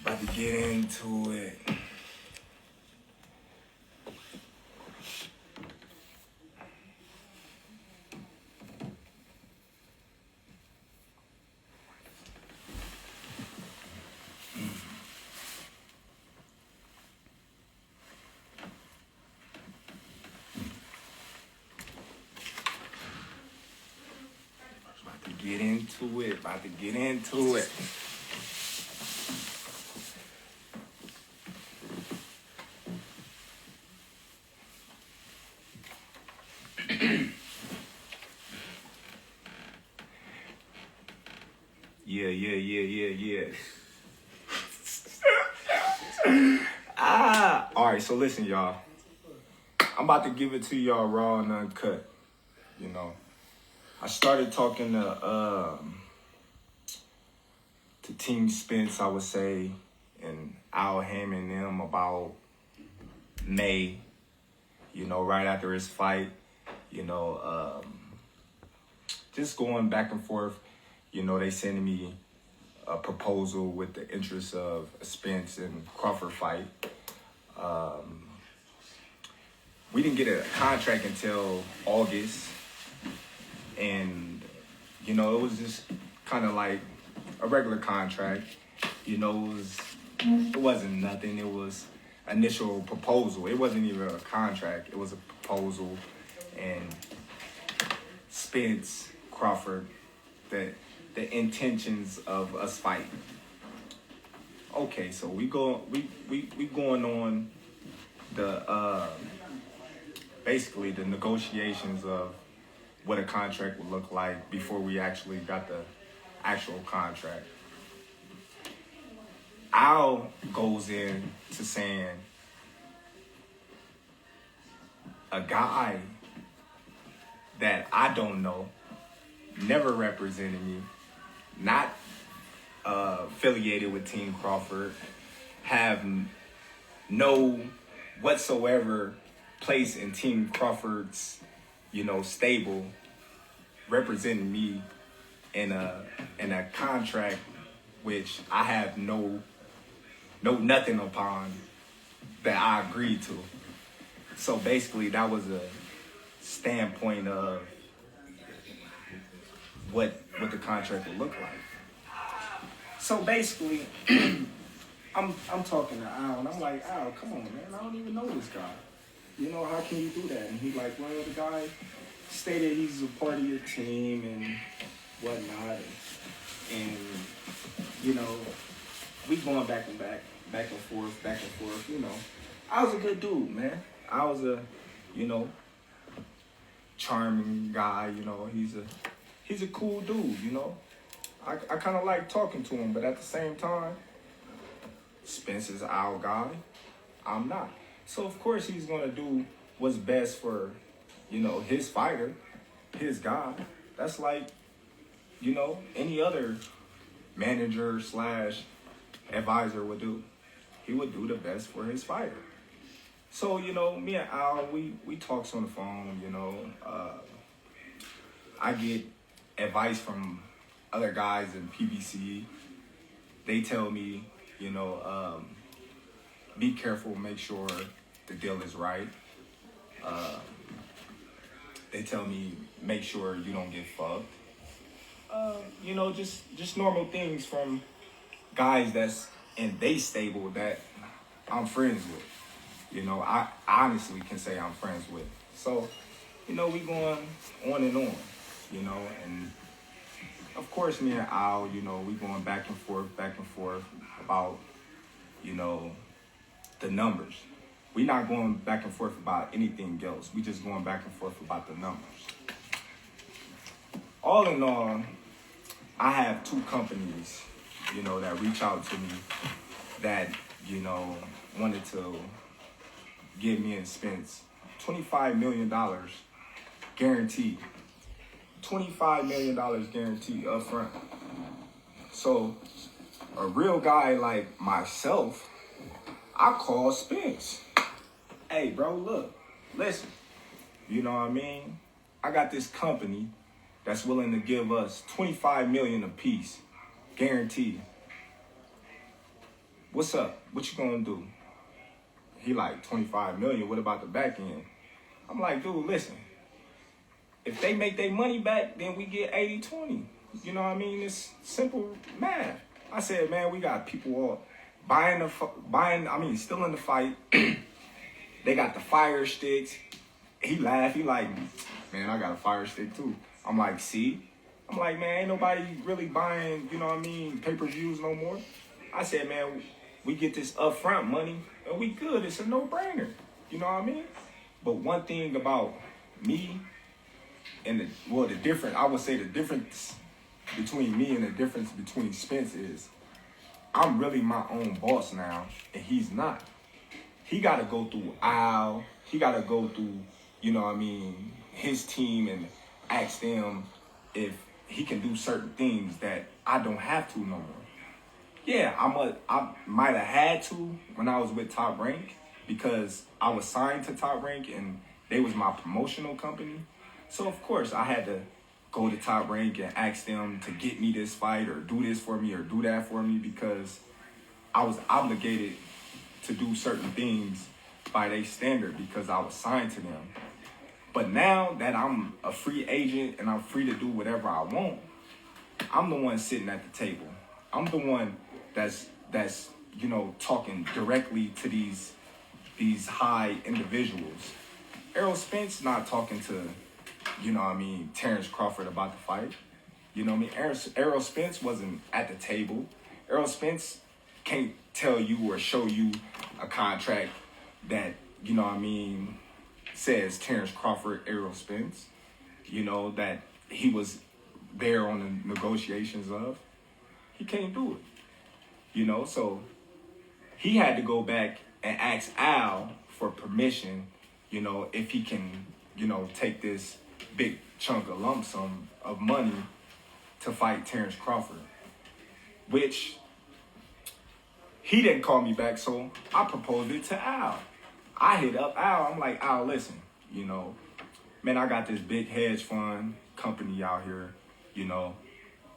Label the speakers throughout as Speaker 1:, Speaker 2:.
Speaker 1: About to get into it. About to get into it. Yeah. All right, so listen, y'all. I'm about to give it to y'all raw and uncut. You know, I started talking to Team Spence, I would say, and Haymon and them about May, you know, right after his fight, you know, just going back and forth. You know, they sending me a proposal with the interest of a Spence and Crawford fight. We didn't get a contract until August, and, you know, it was just kind of like a regular contract. You know, it wasn't nothing. It was initial proposal. It wasn't even a contract. It was a proposal. And Spence, Crawford, the intentions of us fighting. Okay, so we going on the basically the negotiations of what a contract would look like before we actually got the actual contract. Al goes in to saying a guy that I don't know, never represented me, not affiliated with Team Crawford, have no whatsoever place in Team Crawford's, you know, stable, representing me in a contract which I have no nothing upon that I agreed to. So basically that was a standpoint of what the contract would look like. So basically I'm talking to Al and I'm like, Al, come on, man, I don't even know this guy. You know, how can you do that? And he's like, well, the guy stated he's a part of your team and whatnot. And you know, we going back and forth, you know. I was a good dude, man. I was a, you know, charming guy, you know. He's a cool dude, you know. I kind of like talking to him, but at the same time, Spence is our guy. I'm not. So, of course, he's going to do what's best for, you know, his fighter, his guy. That's like, you know, any other manager / advisor would do. He would do the best for his fighter. So, you know, me and Al, we talks on the phone, you know. I get advice from other guys in PBC. They tell me, you know, be careful, make sure the deal is right. They tell me, make sure you don't get fucked. You know, just normal things from guys that's in they stable that I'm friends with. You know, I honestly can say I'm friends with. So, you know, we going on and on, you know, and of course me and Al, you know, we going back and forth about, you know, the numbers. We not going back and forth about anything else. We just going back and forth about the numbers. All in all, I have 2 companies, you know, that reach out to me that, you know, wanted to give me and Spence $25 million guaranteed. $25 million guaranteed up front. So a real guy like myself, I call Spence. Hey, bro, look, listen, you know what I mean? I got this company that's willing to give us $25 million a piece, guaranteed. what's up? What you gonna do? He like 25 million. What about the back end? I'm like, dude, listen. If they make their money back, then we get 80-20. You know what I mean? It's simple math. I said, man, we got people all still in the fight. They got the fire sticks. He laughed. He like, man, I got a fire stick too. I'm like, see? I'm like, man, ain't nobody really buying, you know what I mean, pay-per-views no more. I said, man, we get this upfront money and we good. It's a no-brainer. You know what I mean? But one thing about me and I would say the difference between me and the difference between Spence is I'm really my own boss now, and he's not. He got to go through Al. He got to go through, you know what I mean, his team and ask them if he can do certain things that I don't have to no more. Yeah, I might have had to when I was with Top Rank because I was signed to Top Rank and they was my promotional company. So, of course, I had to go to Top Rank and ask them to get me this fight or do this for me or do that for me because I was obligated to do certain things by their standard because I was signed to them. But now that I'm a free agent and I'm free to do whatever I want, I'm the one sitting at the table. I'm the one that's you know, talking directly to these high individuals. Errol Spence not talking to, you know what I mean, Terence Crawford about the fight. You know what I mean? Errol Spence wasn't at the table. Errol Spence can't tell you or show you a contract that, you know what I mean, says Terence Crawford, Errol Spence, you know, that he was there on the negotiations of. He can't do it. You know, so he had to go back and ask Al for permission, you know, if he can, you know, take this big chunk of lump sum of money to fight Terence Crawford, which he didn't call me back, so I proposed it to Al. I hit up Al. I'm like, Al, listen, you know, man, I got this big hedge fund company out here, you know.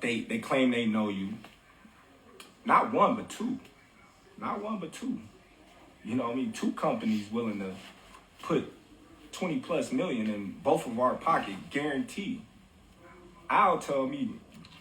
Speaker 1: They claim they know you. Not one, but two. Not one, but two. You know what I mean? Two companies willing to put 20 plus million in both of our pocket, guaranteed. Al tell me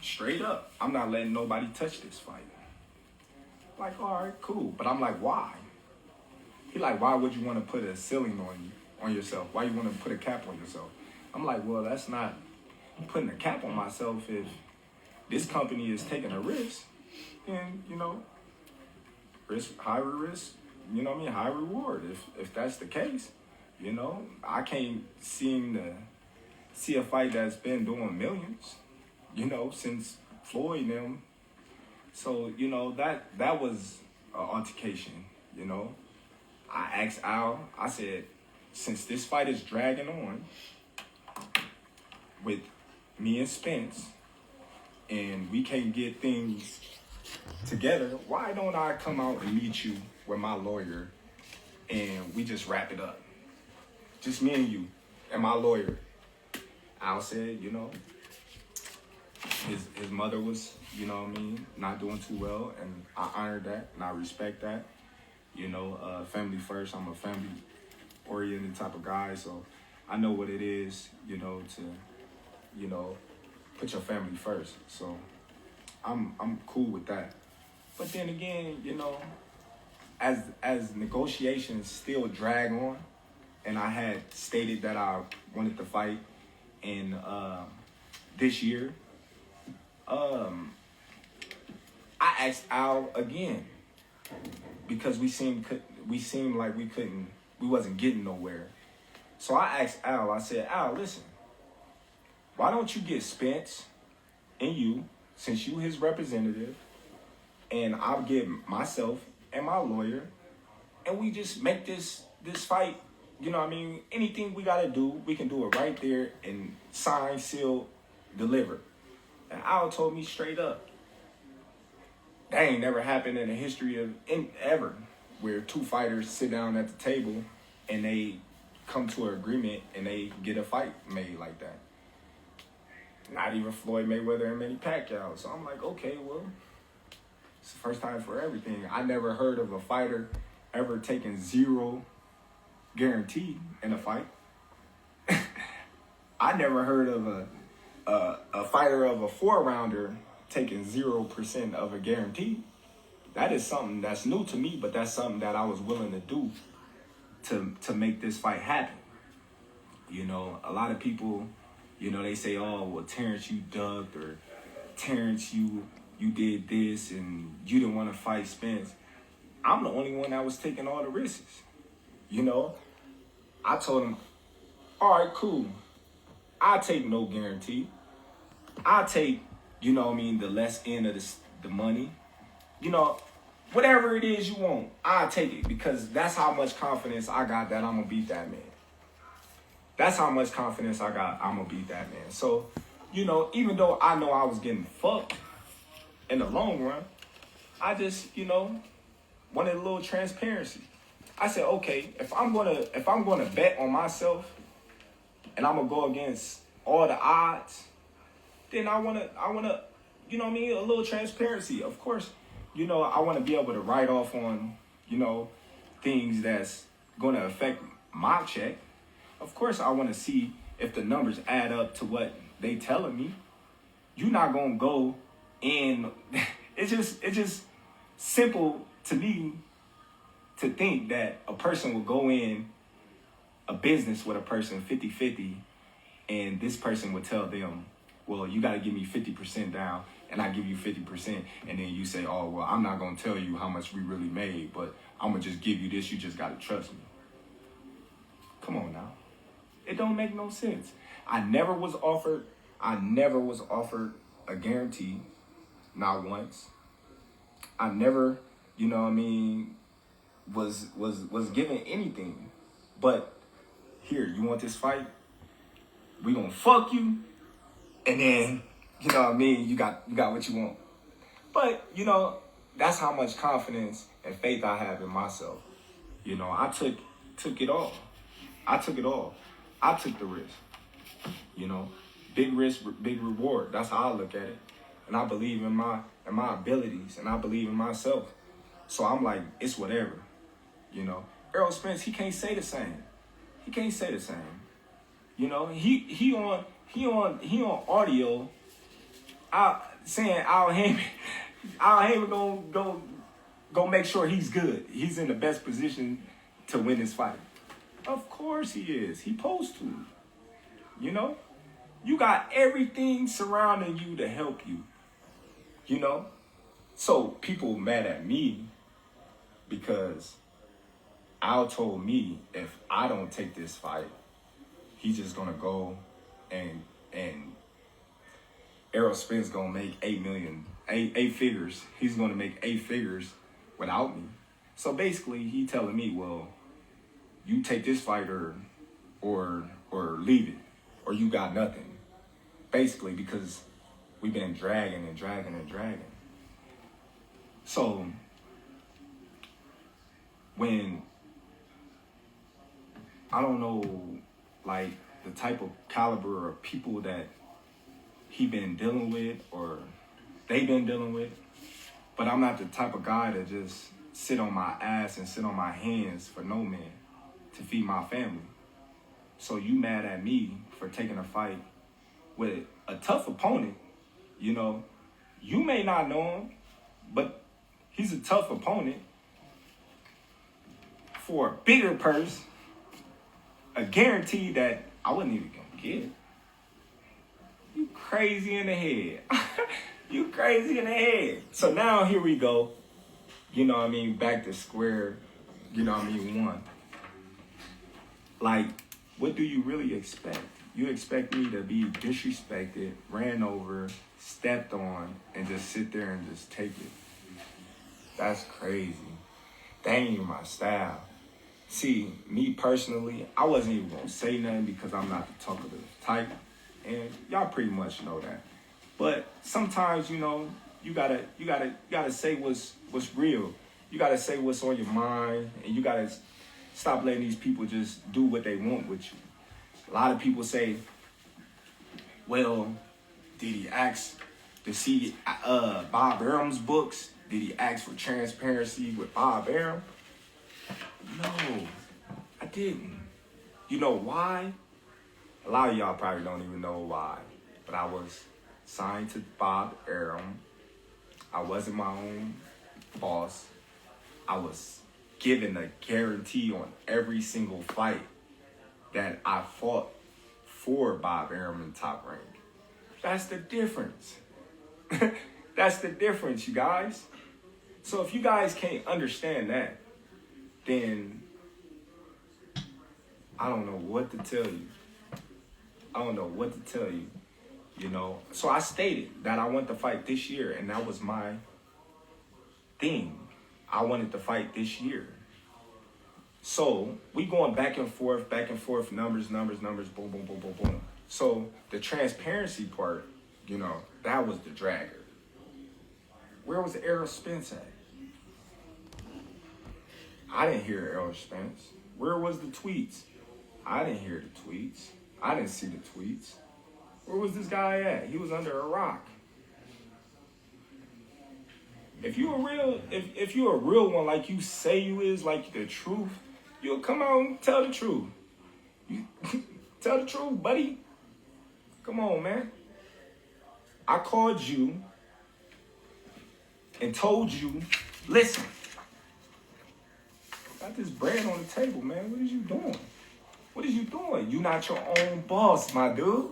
Speaker 1: straight up, I'm not letting nobody touch this fight. Like, all right, cool. But I'm like, why? He like, why would you want to put a ceiling on yourself? Why you want to put a cap on yourself? I'm like, well, that's not putting a cap on myself if this company is taking a risk. And, you know, high risk, you know what I mean, high reward. If that's the case, you know, I can't seem to see a fight that's been doing millions, you know, since Floyd and them. So, you know, that was an altercation, you know. I asked Al, I said, since this fight is dragging on with me and Spence, and we can't get things together, why don't I come out and meet you with my lawyer and we just wrap it up? Just me and you and my lawyer. Al said, you know, his mother was, you know what I mean, not doing too well, and I honor that and I respect that. You know, family first. I'm a family-oriented type of guy, so I know what it is, you know, to, you know, put your family first. So I'm cool with that. But then again, you know, as negotiations still drag on, and I had stated that I wanted to fight in this year, I asked Al again because we seemed like we wasn't getting nowhere. So I asked Al. I said, Al, listen, why don't you get Spence and you, since you his representative, and I'll get myself and my lawyer, and we just make this fight, you know what I mean, anything we got to do, we can do it right there and sign, seal, deliver. And Al told me straight up, that ain't never happened in the history of ever, where two fighters sit down at the table and they come to an agreement and they get a fight made like that. Not even Floyd Mayweather and Manny Pacquiao. So I'm like, okay, well, it's first time for everything. I never heard of a fighter ever taking zero guarantee in a fight. I never heard of a fighter of a 4-rounder taking 0% of a guarantee. That is something that's new to me, but that's something that I was willing to do to make this fight happen. You know, a lot of people, you know, they say, oh, well, Terence, you ducked, or Terence, you did this, and you didn't want to fight Spence. I'm the only one that was taking all the risks. You know, I told him, all right, cool. I take no guarantee. I take, you know what I mean, the less end of the money. You know, whatever it is you want, I take it, because that's how much confidence I got that I'm going to beat that man. That's how much confidence I got I'm going to beat that man. So, you know, even though I know I was getting fucked in the long run, I just, you know, wanted a little transparency. I said, okay, if I'm gonna bet on myself and I'm gonna go against all the odds, then I wanna, you know what I mean, a little transparency. Of course, you know, I wanna be able to write off on, you know, things that's gonna affect my check. Of course, I wanna see if the numbers add up to what they telling me. You're not gonna go in. It's just simple to me to think that a person will go in a business with a person 50-50, and this person would tell them, well, you got to give me 50% down, and I give you 50%, and then you say, oh, well, I'm not going to tell you how much we really made, but I'm going to just give you this. You just got to trust me. Come on now. It don't make no sense. I never was offered a guarantee, not once. I never, you know what I mean, was given anything. But here, you want this fight? We gonna fuck you, and then, you know what I mean, you got what you want. But, you know, that's how much confidence and faith I have in myself. You know, I took it all. I took it all. I took the risk. You know, big risk, big reward. That's how I look at it. And I believe in my abilities, and I believe in myself. So I'm like, it's whatever. You know, Errol Spence, he can't say the same. He can't say the same. You know, he on audio saying Al Haymon gonna make sure he's good. He's in the best position to win this fight. Of course he is. He supposed to. You know, you got everything surrounding you to help you. You know, so people mad at me because Al told me if I don't take this fight, he's just gonna go and Errol Spence gonna make 8 figures. He's gonna make 8 figures without me. So basically, he telling me, well, you take this fight or leave it, or you got nothing. Basically, because we've been dragging. So when I don't know, like, the type of caliber of people that he been dealing with or they been dealing with, but I'm not the type of guy to just sit on my ass and sit on my hands for no man to feed my family. So you mad at me for taking a fight with a tough opponent. You know, you may not know him, but he's a tough opponent for a bigger purse, a guarantee that I wasn't even gonna get. You crazy in the head. You crazy in the head. So now here we go. You know what I mean? Back to square, you know what I mean, one. Like, what do you really expect? You expect me to be disrespected, ran over, stepped on, and just sit there and just take it? That's crazy. That ain't even my style. See, me personally, I wasn't even gonna say nothing because I'm not the talkative type, and y'all pretty much know that. But sometimes, you know, you gotta say what's real. You gotta say what's on your mind, and you gotta stop letting these people just do what they want with you. A lot of people say, well, did to see Bob Arum's books? Did he ask for transparency with Bob Arum? No, I didn't. You know why? A lot of y'all probably don't even know why. But I was signed to Bob Arum. I wasn't my own boss. I was given a guarantee on every single fight that I fought for Bob Arum in Top Rank. That's the difference. That's the difference, you guys. So if you guys can't understand that, then I don't know what to tell you. I don't know what to tell you, you know. So I stated that I want to fight this year, and that was my thing. I wanted to fight this year. So we going back and forth, numbers, boom, boom, boom, boom, boom. So the transparency part, you know, that was the dragger. Where was Errol Spence at? I didn't hear Errol Spence. Where was the tweets? I didn't hear the tweets. I didn't see the tweets. Where was this guy at? He was under a rock. If you a real one, like you say you is, like the truth, you'll come out and tell the truth. You tell the truth, buddy. Come on, man. I called you and told you, listen, got this bread on the table, man. What is you doing? What is you doing? You not your own boss, my dude.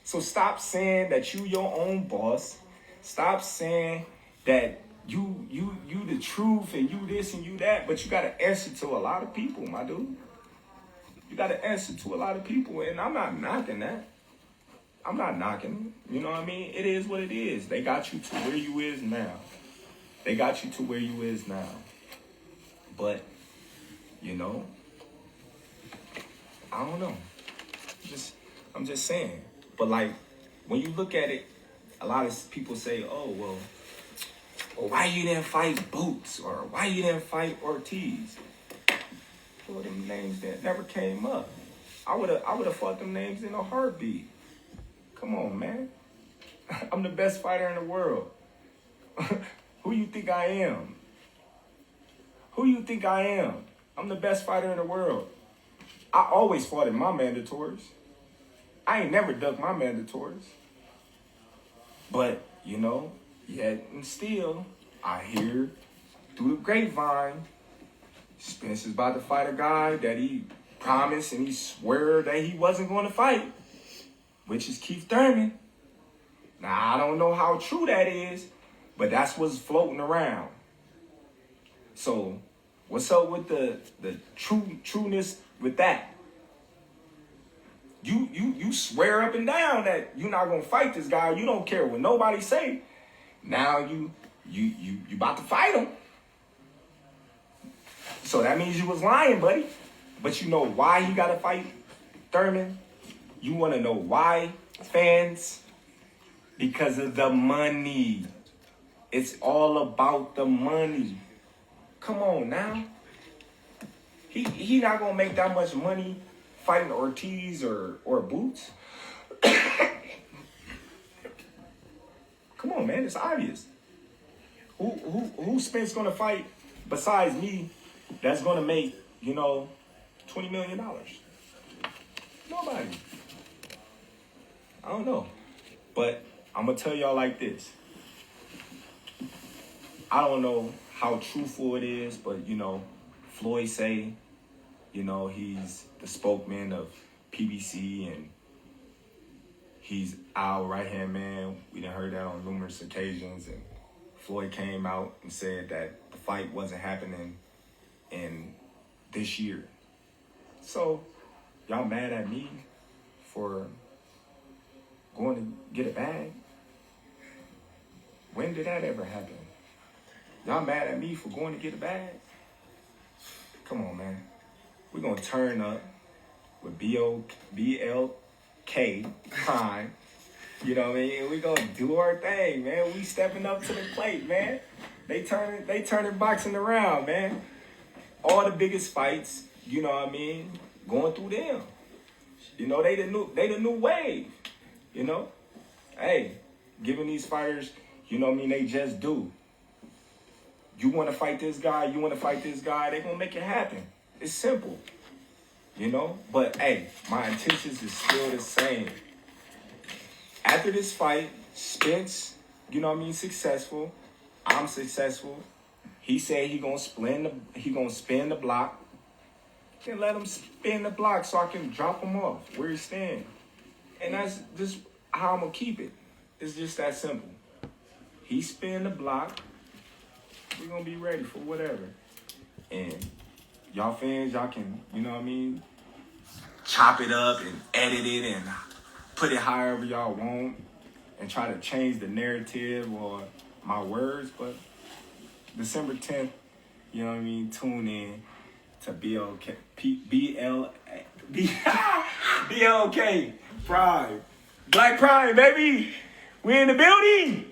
Speaker 1: So stop saying that you your own boss. Stop saying that you the truth and you this and you that, but you gotta answer to a lot of people, my dude. You gotta answer to a lot of people, and I'm not knocking that. I'm not knocking it. You know what I mean? It is what it is. They got you to where you is now. They got you to where you is now. But, you know, I don't know. I'm just saying. But like, when you look at it, a lot of people say, oh, well, why you didn't fight Boots? Or why you didn't fight Ortiz? Well, them names that never came up. I would have fought them names in a heartbeat. Come on, man. I'm the best fighter in the world. Who you think I am? Who you think I am? I'm the best fighter in the world. I always fought in my mandatories. I ain't never ducked my mandatories. But, you know, yet and still, I hear through the grapevine, Spence is about to fight a guy that he promised and he swore that he wasn't going to fight, which is Keith Thurman. Now, I don't know how true that is, but that's what's floating around. So, what's up with the trueness with that? You swear up and down that you're not gonna fight this guy. You don't care what nobody say. Now you about to fight him. So that means you was lying, buddy. But you know why he gotta fight Thurman? You wanna know why, fans? Because of the money. It's all about the money. Come on now. He not gonna make that much money fighting Ortiz or Boots. Come on, man, it's obvious. Who Spence gonna fight besides me that's gonna make, you know, $20 million? Nobody. I don't know. But I'm gonna tell y'all like this. I don't know how truthful it is, but you know, Floyd say, you know, he's the spokesman of PBC and he's our right-hand man. We done heard that on numerous occasions, and Floyd came out and said that the fight wasn't happening in this year. So, y'all mad at me for going to get a bag? When did that ever happen? Y'all mad at me for going to get a bag? Come on, man. We're going to turn up with BLK time. You know what I mean? We're going to do our thing, man. We stepping up to the plate, man. They turning boxing around, man. All the biggest fights, you know what I mean, going through them. You know, they the new wave, you know? Hey, giving these fighters, you know what I mean, they just do. You want to fight this guy, you want to fight this guy, they're going to make it happen. It's simple, you know? But, hey, my intentions is still the same. After this fight, Spence, you know what I mean, successful. I'm successful. He said he gonna spin the block. Then let him spin the block so I can drop him off where he's standing. And that's just how I'm gonna keep it. It's just that simple. He spin the block. We're gonna be ready for whatever. And y'all fans, y'all can, you know what I mean, chop it up and edit it and put it however y'all want and try to change the narrative or my words, but December 10th, you know what I mean, tune in to BLK Pride. Black Pride, baby. We in the building.